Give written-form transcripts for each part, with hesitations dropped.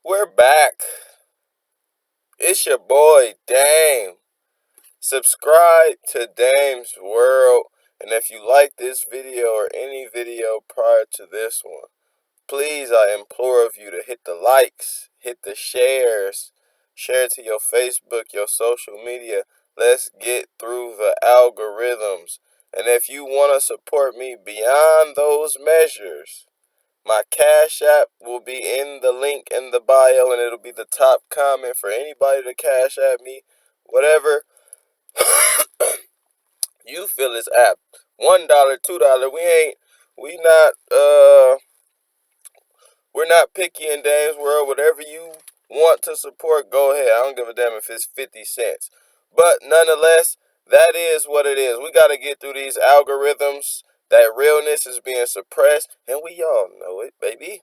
We're back. It's your boy, Dame. Subscribe to Dame's World. And if you like this video or any video prior to this one, please, I implore of you to hit the likes, hit the shares, share it to your Facebook, your social media. Let's get through the algorithms. And if you want to support me beyond those measures, my Cash App will be in the link in the bio, and it'll be the top comment for anybody to Cash App me. Whatever you feel is apt. $1, $2. We're not picky in Dame's World. Whatever you want to support, go ahead. I don't give a damn if it's 50 cents. But nonetheless, that is what it is. We got to get through these algorithms. That realness is being suppressed, and we all know it, baby.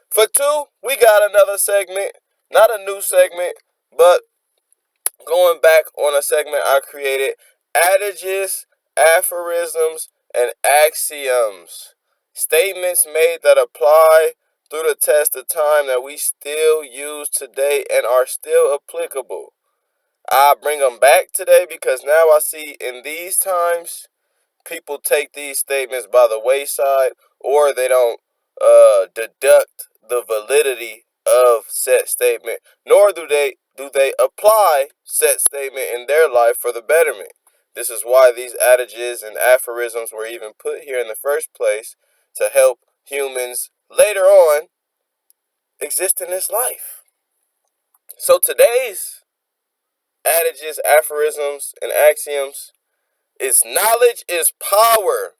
For two, we got another segment. Not a new segment, but going back on a segment I created. Adages, aphorisms, and axioms. Statements made that apply through the test of time that we still use today and are still applicable. I bring them back today because now I see in these times people take these statements by the wayside, or they don't deduct the validity of said statement, nor do they apply said statement in their life for the betterment. This is why these adages and aphorisms were even put here in the first place, to help humans later on exist in this life. So today's adages, aphorisms, and axioms is: knowledge is power.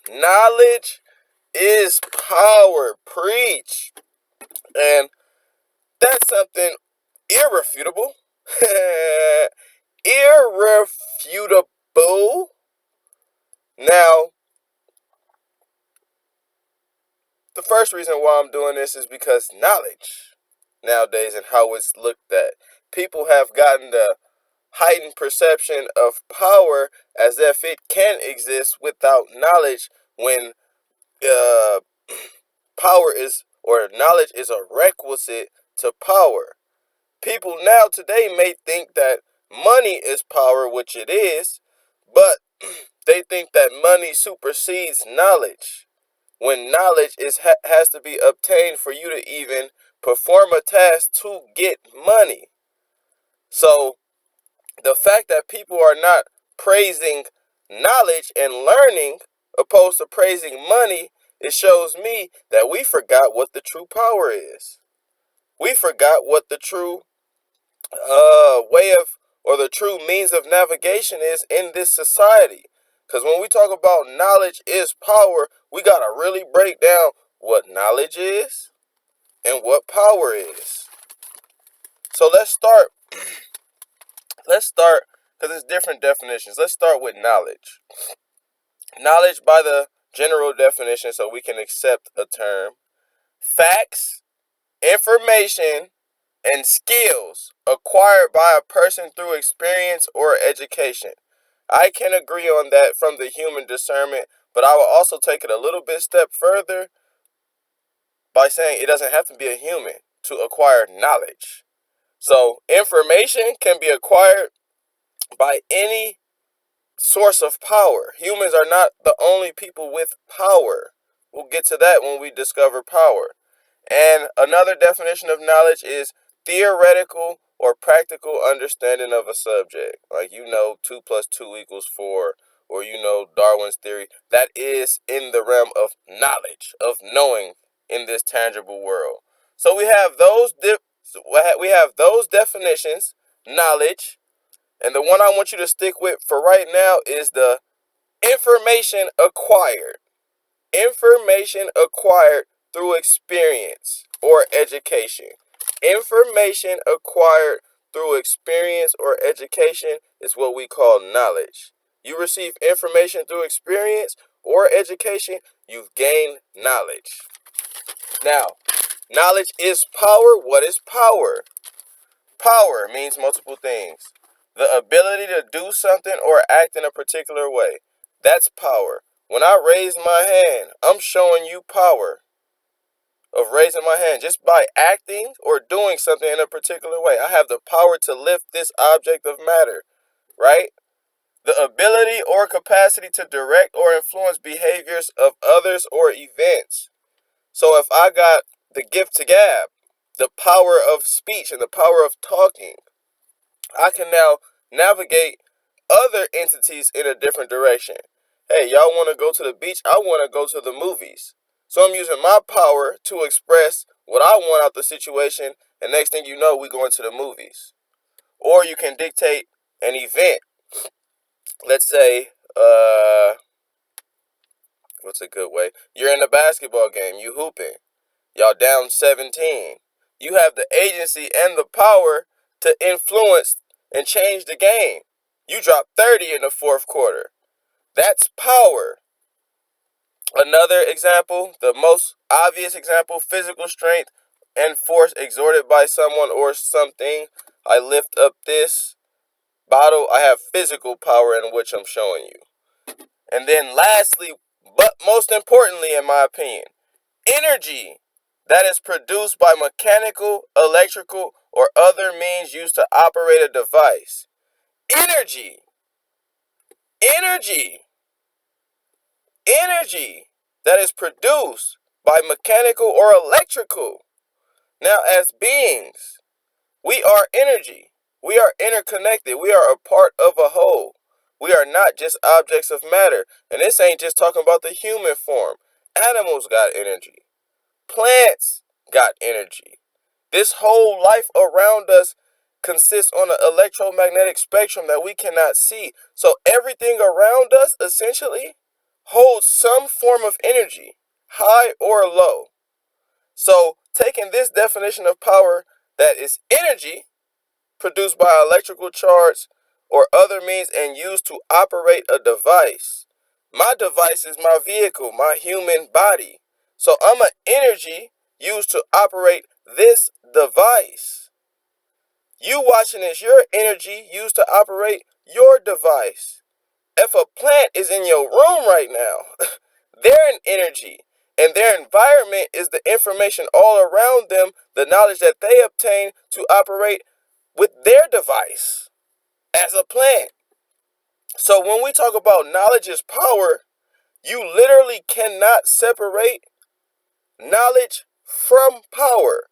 Knowledge is power. Preach. And that's something irrefutable. Irrefutable. Now, the first reason why I'm doing this is because knowledge nowadays and how it's looked at. People have gotten the heightened perception of power as if it can exist without knowledge, when power is, or knowledge is, a requisite to power. People now today may think that money is power, which it is, but they think that money supersedes knowledge, when knowledge has to be obtained for you to even perform a task to get money. So the fact that people are not praising knowledge and learning opposed to praising money, it shows me that we forgot what the true power is. We forgot what the true way of, or the true means of navigation is in this society. Because when we talk about knowledge is power, we got to really break down what knowledge is and what power is. So let's start because it's different definitions. Let's start with knowledge. Knowledge, by the general definition, so we can accept a term: facts, information, and skills acquired by a person through experience or education. I can agree on that from the human discernment, but I will also take it a little bit step further by saying it doesn't have to be a human to acquire knowledge. So information can be acquired by any source of power. Humans are not the only people with power. We'll get to that when we discover power. And another definition of knowledge is theoretical or practical understanding of a subject. Like, 2 plus 2 equals 4, or Darwin's theory. That is in the realm of knowledge, of knowing in this tangible world. So we have those definitions, knowledge, and the one I want you to stick with for right now is the information acquired. Information acquired through experience or education. Information acquired through experience or education is what we call knowledge. You receive information through experience or education, you've gained knowledge. Now, knowledge is power. What is power? Power means multiple things. The ability to do something or act in a particular way. That's power. When I raise my hand, I'm showing you power of raising my hand just by acting or doing something in a particular way. I have the power to lift this object of matter, right? The ability or capacity to direct or influence behaviors of others or events. So if I got the gift to gab, the power of speech and the power of talking, I can now navigate other entities in a different direction. Hey, y'all want to go to the beach? I want to go to the movies. So I'm using my power to express what I want out the situation, and next thing you know, we go into the movies. Or you can dictate an event. Let's say, what's a good way? You're in a basketball game, you hooping. Y'all down 17. You have the agency and the power to influence and change the game. You drop 30 in the fourth quarter. That's power. Another example, the most obvious example, physical strength and force exerted by someone or something. I lift up this bottle. I have physical power in which I'm showing you. And then lastly, but most importantly in my opinion, energy that is produced by mechanical, electrical, or other means used to operate a device. Energy. Energy. Energy that is produced by mechanical or electrical. Now, as beings, we are energy. We are interconnected. We are a part of a whole. We are not just objects of matter. And this ain't just talking about the human form. Animals got energy. Plants got energy. This whole life around us consists on an electromagnetic spectrum that we cannot see. So everything around us essentially holds some form of energy, high or low. So taking this definition of power that is energy produced by electrical charge or other means and used to operate a device. My device is my vehicle, my human body. So I'm an energy used to operate this device. You watching is your energy used to operate your device. If a plant is in your room right now, they're an energy, and their environment is the information all around them, the knowledge that they obtain to operate with their device as a plant. So when we talk about knowledge is power, you literally cannot separate knowledge from power.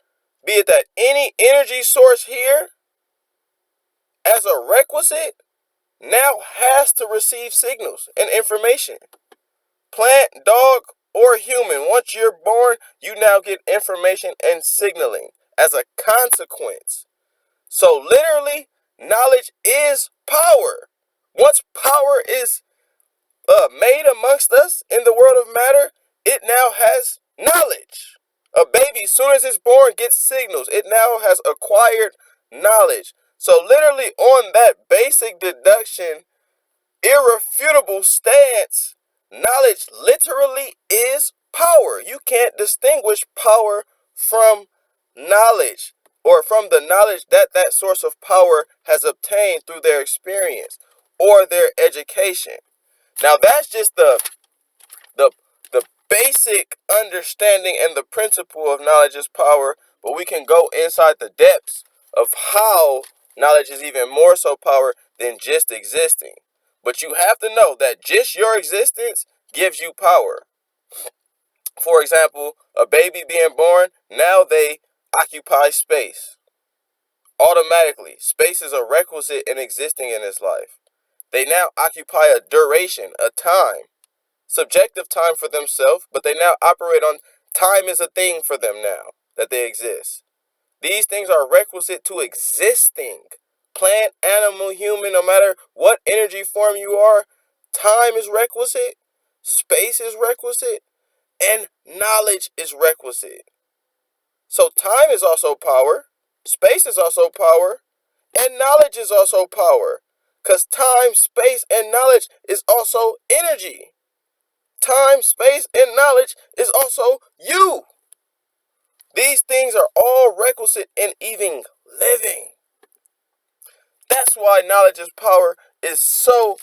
Be it that any energy source here, as a requisite, now has to receive signals and information. Plant, dog, or human, once you're born, you now get information and signaling as a consequence. So literally, knowledge is power. Once power is made amongst us in the world of matter, it now has knowledge. A baby, as soon as it's born, gets signals. It now has acquired knowledge. So literally on that basic deduction, irrefutable stance, knowledge literally is power. You can't distinguish power from knowledge, or from the knowledge that that source of power has obtained through their experience or their education. Now that's just the the basic understanding and the principle of knowledge is power, but we can go inside the depths of how knowledge is even more so power than just existing. But you have to know that just your existence gives you power. For example, a baby being born, now they occupy space. Automatically, space is a requisite in existing in this life. They now occupy a duration, a time, subjective time for themselves, but they now operate on time is a thing for them now that they exist. These things are requisite to existing. Plant, animal, human, no matter what energy form you are, time is requisite, space is requisite, and knowledge is requisite. So time is also power, space is also power, and knowledge is also power. Because time, space, and knowledge is also energy. Time, space, and knowledge is also you. These things are all requisite in even living. That's why knowledge is power is so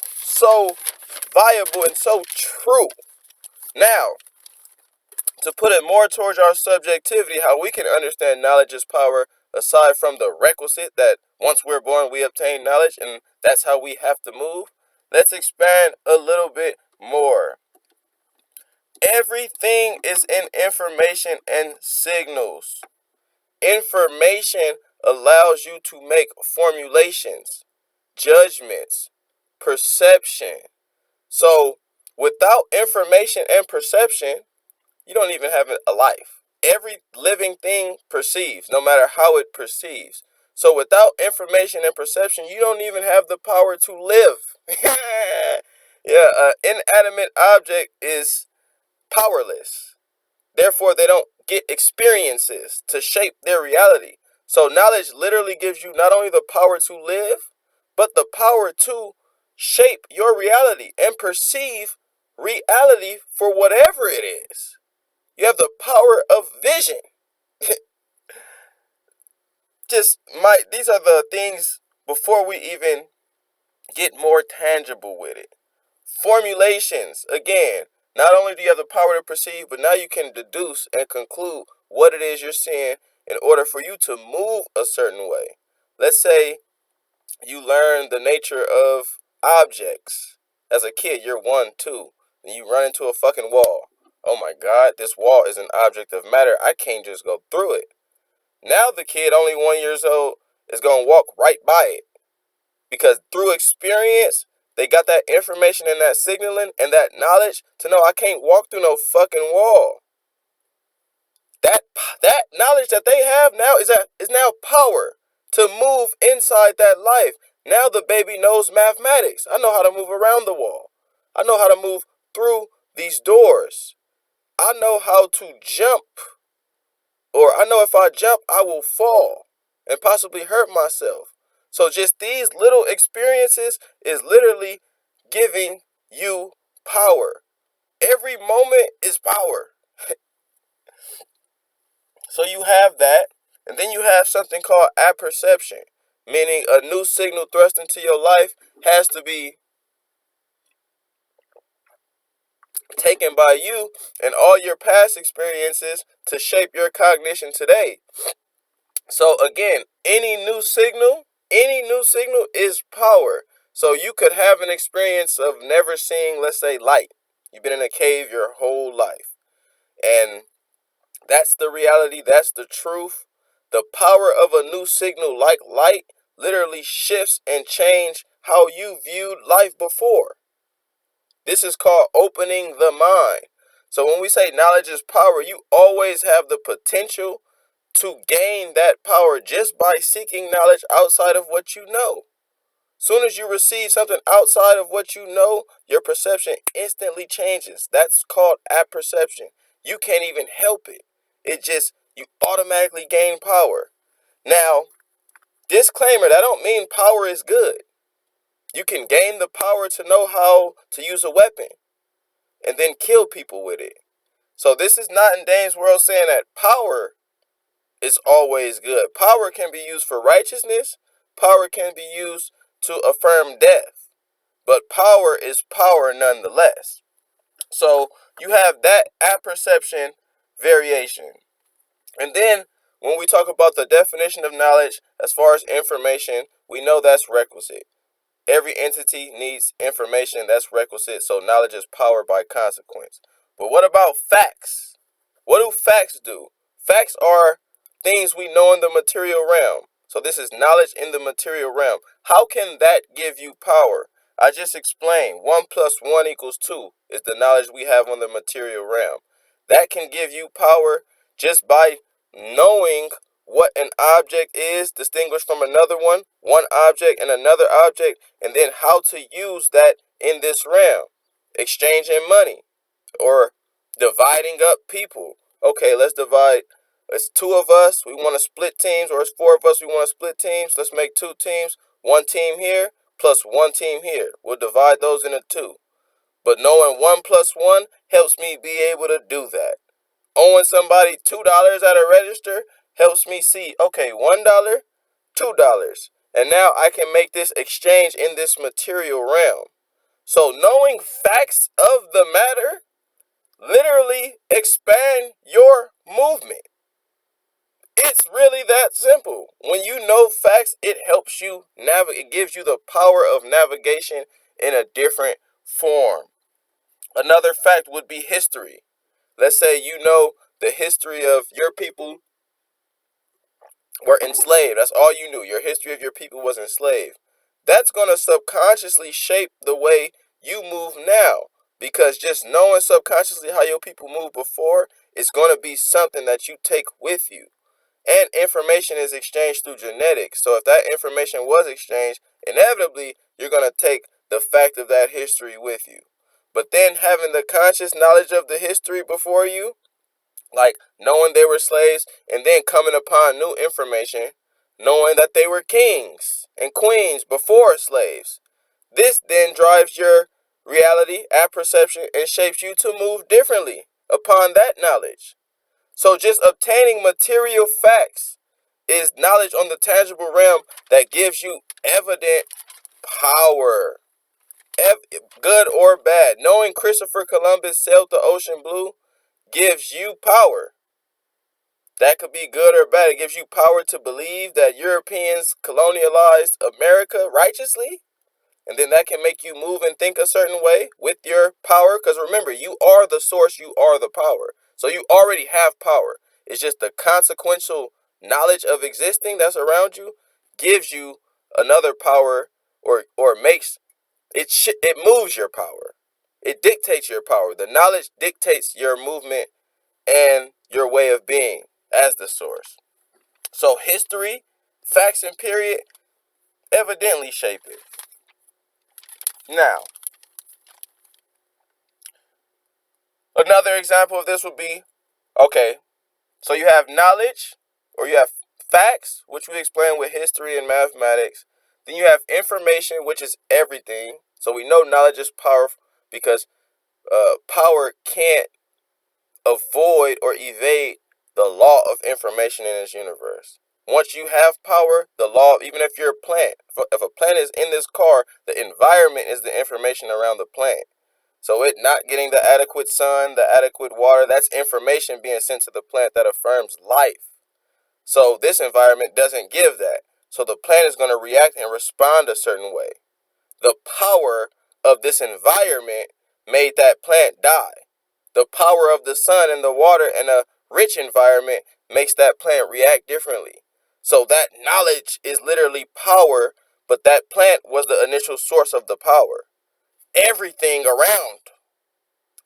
viable and so true. Now, to put it more towards our subjectivity, how we can understand knowledge is power, aside from the requisite that once we're born we obtain knowledge and that's how we have to move, let's expand a little bit more. Everything is in information and signals. Information allows you to make formulations, judgments, perception. So, without information and perception, you don't even have a life. Every living thing perceives, no matter how it perceives. So, without information and perception, you don't even have the power to live. Yeah, an inanimate object is powerless. Therefore, they don't get experiences to shape their reality. So, knowledge literally gives you not only the power to live, but the power to shape your reality and perceive reality for whatever it is. You have the power of vision. These are the things before we even get more tangible with it. Formulations, again, not only do you have the power to perceive, but now you can deduce and conclude what it is you're seeing in order for you to move a certain way. Let's say you learn the nature of objects. As a kid, you're 1, 2, and you run into a fucking wall. Oh my God, this wall is an object of matter. I can't just go through it. Now the kid, only 1 years old, is going to walk right by it. Because through experience, they got that information and that signaling and that knowledge to know I can't walk through no fucking wall. That knowledge that they have now is now power to move inside that life. Now the baby knows mathematics. I know how to move around the wall. I know how to move through these doors. I know how to jump. Or I know if I jump, I will fall and possibly hurt myself. So just these little experiences is literally giving you power. Every moment is power. So you have that, and then you have something called apperception, meaning a new signal thrust into your life has to be taken by you and all your past experiences to shape your cognition today. So again, any new signal is power. So you could have an experience of never seeing, let's say, light. You've been in a cave your whole life. And that's the reality, that's the truth. The power of a new signal like light literally shifts and change how you viewed life before. This is called opening the mind. So when we say knowledge is power, you always have the potential to gain that power just by seeking knowledge outside of what you know. Soon as you receive something outside of what you know, your perception instantly changes. That's called apperception. You can't even help it. You automatically gain power. Now, disclaimer, that don't mean power is good. You can gain the power to know how to use a weapon and then kill people with it. So this is not in Dane's world saying that power is always good. Power can be used for righteousness. Power can be used to affirm death. But power is power nonetheless. So you have that apperception variation. And then when we talk about the definition of knowledge as far as information, we know that's requisite. Every entity needs information that's requisite, so knowledge is power by consequence. But what about facts? What do facts do? Facts are things we know in the material realm. So this is knowledge in the material realm. How can that give you power? I just explained 1 plus 1 equals 2 is the knowledge we have on the material realm. That can give you power just by knowing what an object is distinguished from another one object and another object, and then how to use that in this realm. Exchanging money or dividing up people. Okay, let's divide. It's 2 of us, we want to split teams, or it's 4 of us, we want to split teams. Let's make 2 teams. 1 team here plus 1 team here. We'll divide those into 2. But knowing 1 plus 1 helps me be able to do that. Owing somebody $2 at a register helps me see, okay, $1, $2. And now I can make this exchange in this material realm. So knowing facts of the matter literally expand your movement. It's really that simple. When you know facts, it helps you navigate. It gives you the power of navigation in a different form. Another fact would be history. Let's say you know the history of your people were enslaved. That's all you knew. Your history of your people was enslaved. That's going to subconsciously shape the way you move now. Because just knowing subconsciously how your people moved before is going to be something that you take with you. And information is exchanged through genetics. So if that information was exchanged, inevitably you're going to take the fact of that history with you. But then having the conscious knowledge of the history before you, like knowing they were slaves and then coming upon new information, knowing that they were kings and queens before slaves. This then drives your reality, apperception, and shapes you to move differently upon that knowledge. So just obtaining material facts is knowledge on the tangible realm that gives you evident power. Good or bad. Knowing Christopher Columbus sailed the ocean blue gives you power. That could be good or bad. It gives you power to believe that Europeans colonialized America righteously. And then that can make you move and think a certain way with your power. Because remember, you are the source, you are the power. So you already have power. It's just the consequential knowledge of existing that's around you gives you another power, or makes it it moves your power. It dictates your power. The knowledge dictates your movement and your way of being as the source. So history, facts, and period evidently shape it. Now, another example of this would be, okay, so you have knowledge, or you have facts, which we explain with history and mathematics. Then you have information, which is everything. So we know knowledge is powerful because power can't avoid or evade the law of information in this universe. Once you have power, the law, even if you're a plant, if a plant is in this car, the environment is the information around the plant. So it not getting the adequate sun, the adequate water, that's information being sent to the plant that affirms life. So this environment doesn't give that. So the plant is going to react and respond a certain way. The power of this environment made that plant die. The power of the sun and the water and a rich environment makes that plant react differently. So that knowledge is literally power, but that plant was the initial source of the power. Everything around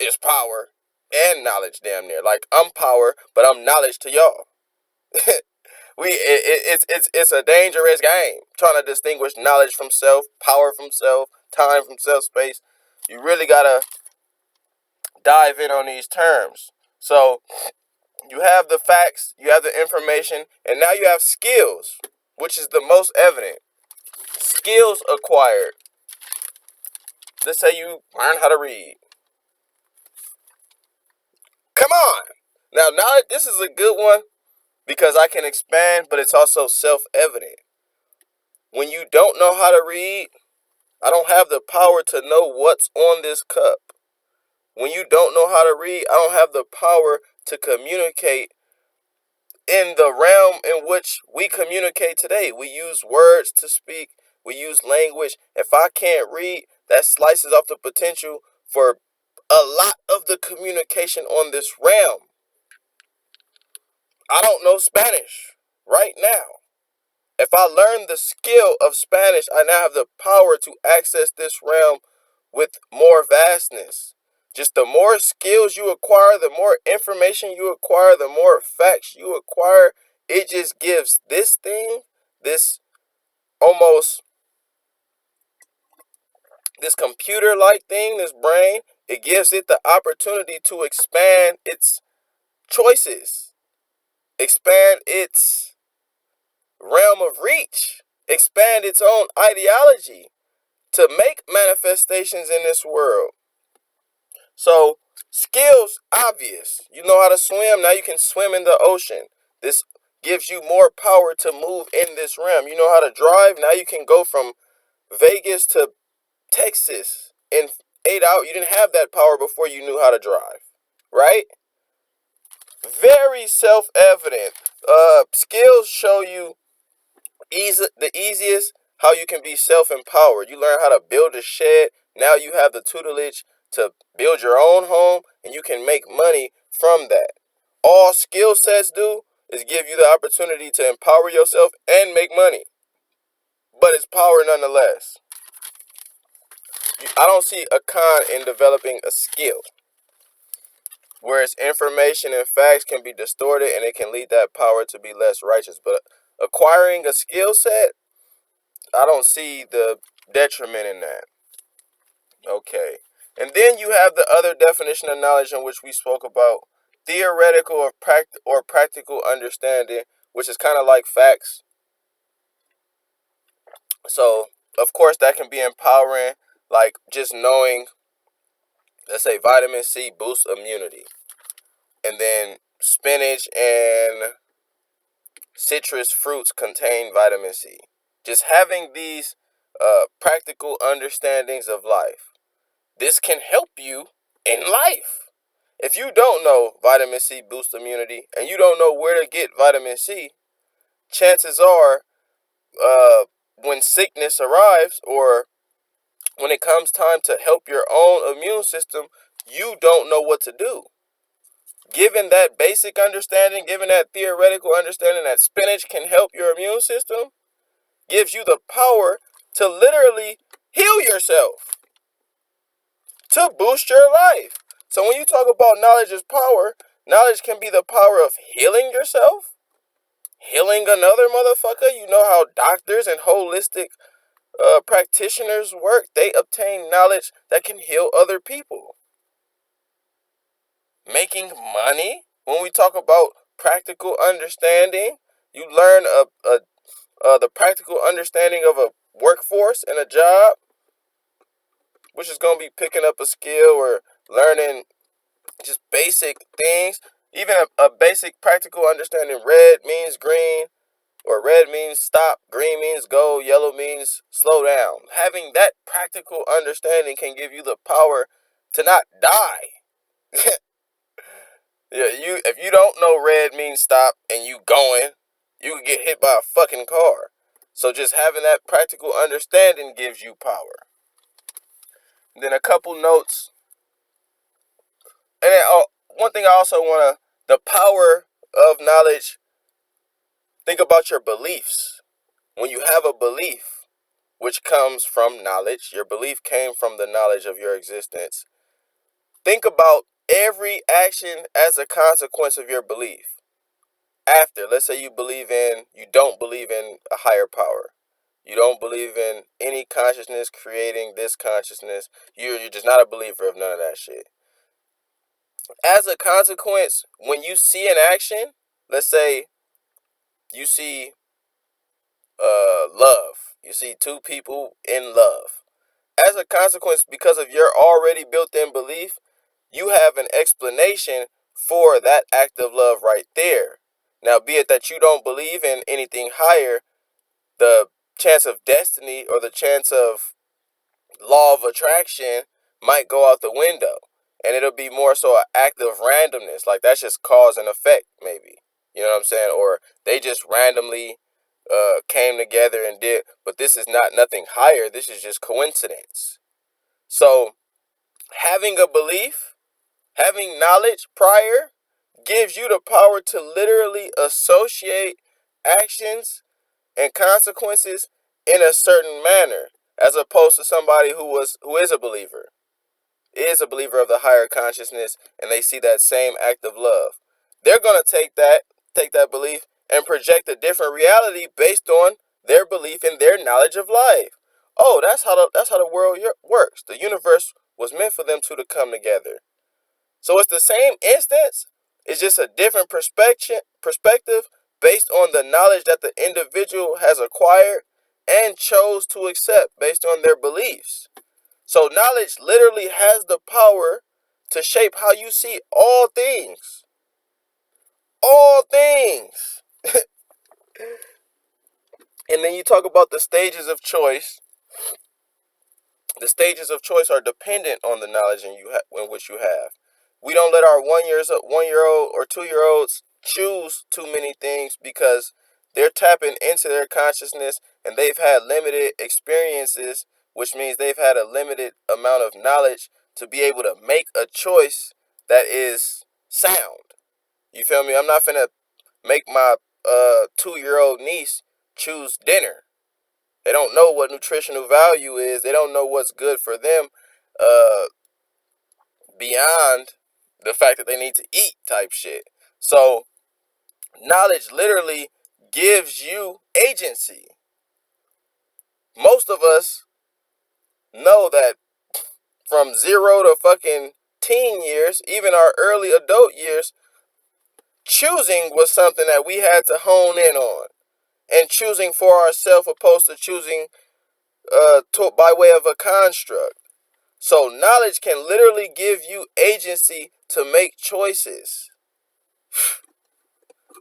is power and knowledge, damn near. Like, I'm power, but I'm knowledge to y'all. It's a dangerous game trying to distinguish knowledge from self, power from self, time from self, space. You really gotta dive in on these terms. So you have the facts, you have the information, and now you have skills, which is the most evident. Skills acquired. Let's say you learn how to read. Come on! Now this is a good one because I can expand, but it's also self-evident. When you don't know how to read, I don't have the power to know what's on this cup. When you don't know how to read, I don't have the power to communicate in the realm in which we communicate today. We use words to speak. We use language. If I can't read, that slices off the potential for a lot of the communication on this realm. I don't know Spanish right now. If I learn the skill of Spanish, I now have the power to access this realm with more vastness. Just the more skills you acquire, the more information you acquire, the more facts you acquire, it just gives this thing, this almost, this computer-like thing, this brain, it gives it the opportunity to expand its choices, expand its realm of reach, expand its own ideology to make manifestations in this world. So, skills, obvious. You know how to swim, now you can swim in the ocean. This gives you more power to move in this realm. You know how to drive, now you can go from Vegas to Texas in 8 hours. You didn't have that power before you knew how to drive, right? Very self-evident. Skills show you the easiest how you can be self-empowered. You learn how to build a shed. Now you have the tutelage to build your own home, and you can make money from that. All skill sets do is give you the opportunity to empower yourself and make money. But it's power nonetheless. I don't see a con in developing a skill. Whereas information and facts can be distorted and it can lead that power to be less righteous. But acquiring a skill set, I don't see the detriment in that. Okay. And then you have the other definition of knowledge in which we spoke about, theoretical or practical understanding, which is kind of like facts. So, of course, that can be empowering, like just knowing, let's say, vitamin C boosts immunity. And then spinach and citrus fruits contain vitamin C. Just having these practical understandings of life. This can help you in life. If you don't know vitamin C boosts immunity and you don't know where to get vitamin C, chances are when sickness arrives or when it comes time to help your own immune system, you don't know what to do. Given that basic understanding, given that theoretical understanding that spinach can help your immune system, gives you the power to literally heal yourself, to boost your life. So when you talk about knowledge is power, knowledge can be the power of healing yourself, healing another motherfucker. You know how doctors and holistic practitioners work. They obtain knowledge that can heal other people. Making money. When we talk about practical understanding, you learn the practical understanding of a workforce and a job, which is going to be picking up a skill or learning just basic things. Even a basic practical understanding. Red means green, or red means stop, green means go, yellow means slow down. Having that practical understanding can give you the power to not die. Yeah, if you don't know red means stop and you going, you could get hit by a fucking car. So just having that practical understanding gives you power. And then a couple notes. And then, one thing I also want to, the power of knowledge, think about your beliefs. When you have a belief, which comes from knowledge, your belief came from the knowledge of your existence. Think about every action as a consequence of your belief. After, let's say you don't believe in a higher power. You don't believe in any consciousness creating this consciousness. You're just not a believer of none of that shit. As a consequence, when you see an action, let's say you see love. You see two people in love. As a consequence, because of your already built-in belief, you have an explanation for that act of love right there. Now, be it that you don't believe in anything higher, the chance of destiny or the chance of law of attraction might go out the window. And it'll be more so an act of randomness. Like that's just cause and effect, maybe. You know what I'm saying? Or they just randomly came together and did. But this is not nothing higher. This is just coincidence. So having a belief, having knowledge prior, gives you the power to literally associate actions and consequences in a certain manner, as opposed to somebody who is a believer, is a believer of the higher consciousness, and they see that same act of love. They're gonna take that belief and project a different reality based on their belief and their knowledge of life. Oh, that's how the world works. The universe was meant for them two to come together. So it's the same instance. It's just a different perspective based on the knowledge that the individual has acquired and chose to accept based on their beliefs. So knowledge literally has the power to shape how you see all things. All things. And then you talk about the stages of choice. The stages of choice are dependent on the knowledge in which you have. We don't let our 1 year old or 2 year olds choose too many things because they're tapping into their consciousness and they've had limited experiences, which means they've had a limited amount of knowledge to be able to make a choice that is sound. You feel me? I'm not finna make my 2 year old niece choose dinner. They don't know what nutritional value is. They don't know what's good for them beyond the fact that they need to eat type shit. So knowledge literally gives you agency. Most of us know that from 0 to fucking teen years, even our early adult years, choosing was something that we had to hone in on. And choosing for ourselves opposed to choosing by way of a construct. So knowledge can literally give you agency to make choices.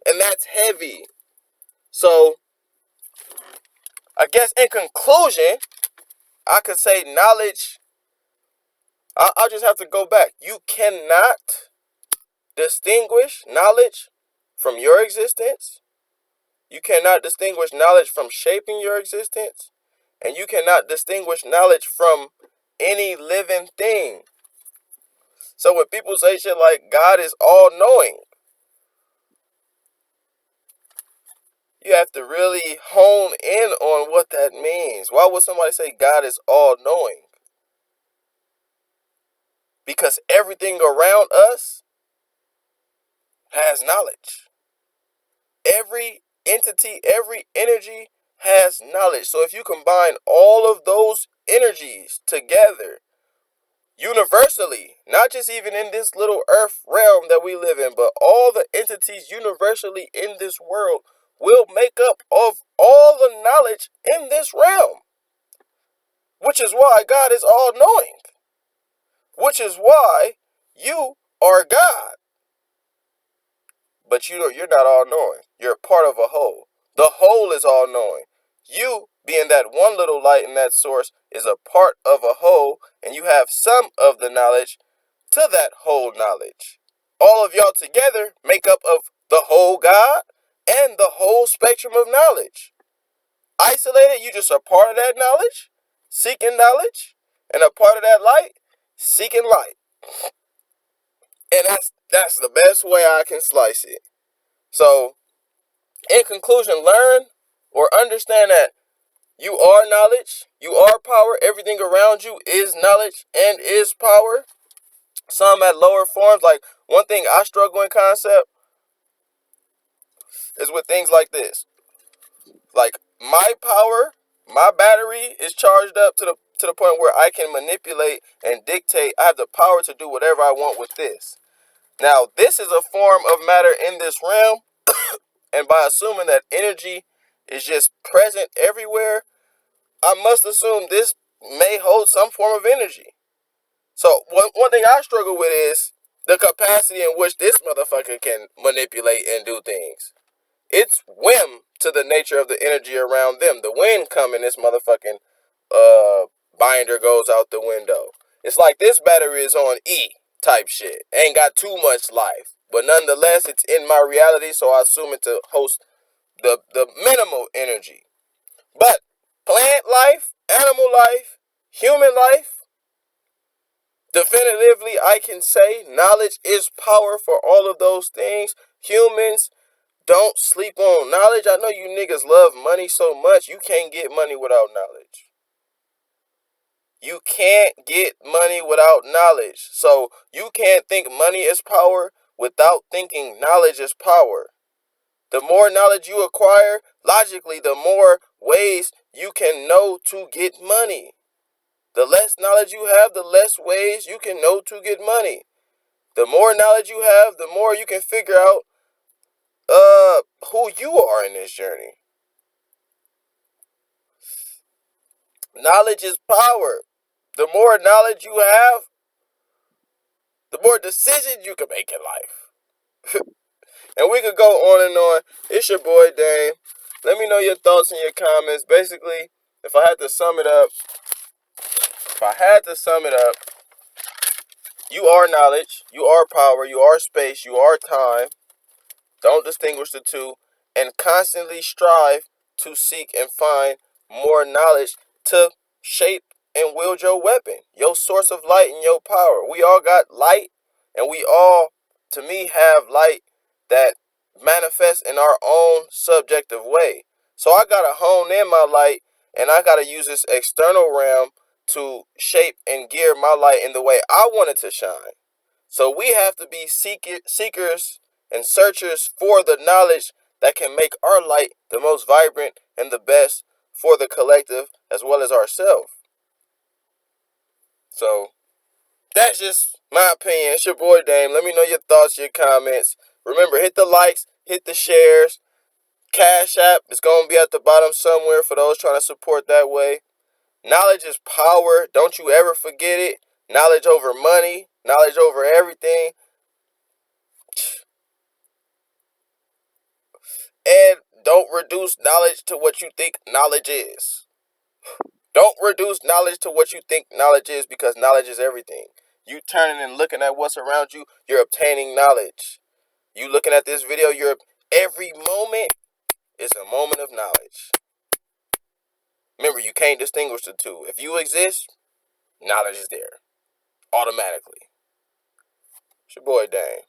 And that's heavy. So I guess in conclusion, I could say knowledge, I'll just have to go back. You cannot distinguish knowledge from your existence. You cannot distinguish knowledge from shaping your existence. And you cannot distinguish knowledge from any living thing. So when people say shit like God is all knowing, you have to really hone in on what that means. Why would somebody say God is all knowing? Because everything around us has knowledge. Every entity, every energy has knowledge. So if you combine all of those energies together, universally, not just even in this little earth realm that we live in, but all the entities universally in this world will make up of all the knowledge in this realm. Which is why God is all knowing. Which is why you are God. But you're not all knowing. You're part of a whole. The whole is all knowing. You, being that one little light in that source, is a part of a whole, and you have some of the knowledge to that whole knowledge. All of y'all together make up of the whole God and the whole spectrum of knowledge. Isolated, you just a part of that knowledge, seeking knowledge, and a part of that light, seeking light. And that's the best way I can slice it. So, in conclusion, learn or understand that you are knowledge, you are power, everything around you is knowledge and is power. Some at lower forms, like one thing I struggle in concept is with things like this. Like my power, my battery is charged up to the point where I can manipulate and dictate. I have the power to do whatever I want with this. Now, this is a form of matter in this realm, and by assuming that energy is just present everywhere, I must assume this may hold some form of energy. So one thing I struggle with is the capacity in which this motherfucker can manipulate and do things. It's whim to the nature of the energy around them. The wind coming, this motherfucking binder goes out the window. It's like this battery is on E type shit. Ain't got too much life. But nonetheless, it's in my reality, so I assume it to host the minimal energy. But plant life, animal life, human life, definitively I can say knowledge is power for all of those things. Humans, don't sleep on knowledge. I know you niggas love money so much, you can't get money without knowledge. You can't get money without knowledge. So you can't think money is power without thinking knowledge is power. The more knowledge you acquire, logically, the more ways you can know to get money. The less knowledge you have, the less ways you can know to get money. The more knowledge you have, the more you can figure out who you are in this journey. Knowledge is power. The more knowledge you have, the more decisions you can make in life. And we could go on and on. It's your boy Dame. Let me know your thoughts and your comments. Basically, if I had to sum it up, You are knowledge, you are power, you are space, you are time. Don't distinguish the two, and constantly strive to seek and find more knowledge to shape and wield your weapon, your source of light and your power. We all got light, and we all, to me, have light that manifests in our own subjective way. So I gotta hone in my light, and I gotta use this external realm to shape and gear my light in the way I want it to shine. So we have to be seekers and searchers for the knowledge that can make our light the most vibrant and the best for the collective as well as ourselves. So that's just my opinion. It's your boy Dame. Let me know your thoughts, your comments. Remember, hit the likes, hit the shares. Cash App is going to be at the bottom somewhere for those trying to support that way. Knowledge is power. Don't you ever forget it. Knowledge over money. Knowledge over everything. And don't reduce knowledge to what you think knowledge is. Don't reduce knowledge to what you think knowledge is, because knowledge is everything. You turning and looking at what's around you, you're obtaining knowledge. You looking at this video, every moment is a moment of knowledge. Remember, you can't distinguish the two. If you exist, knowledge is there automatically. It's your boy Dane.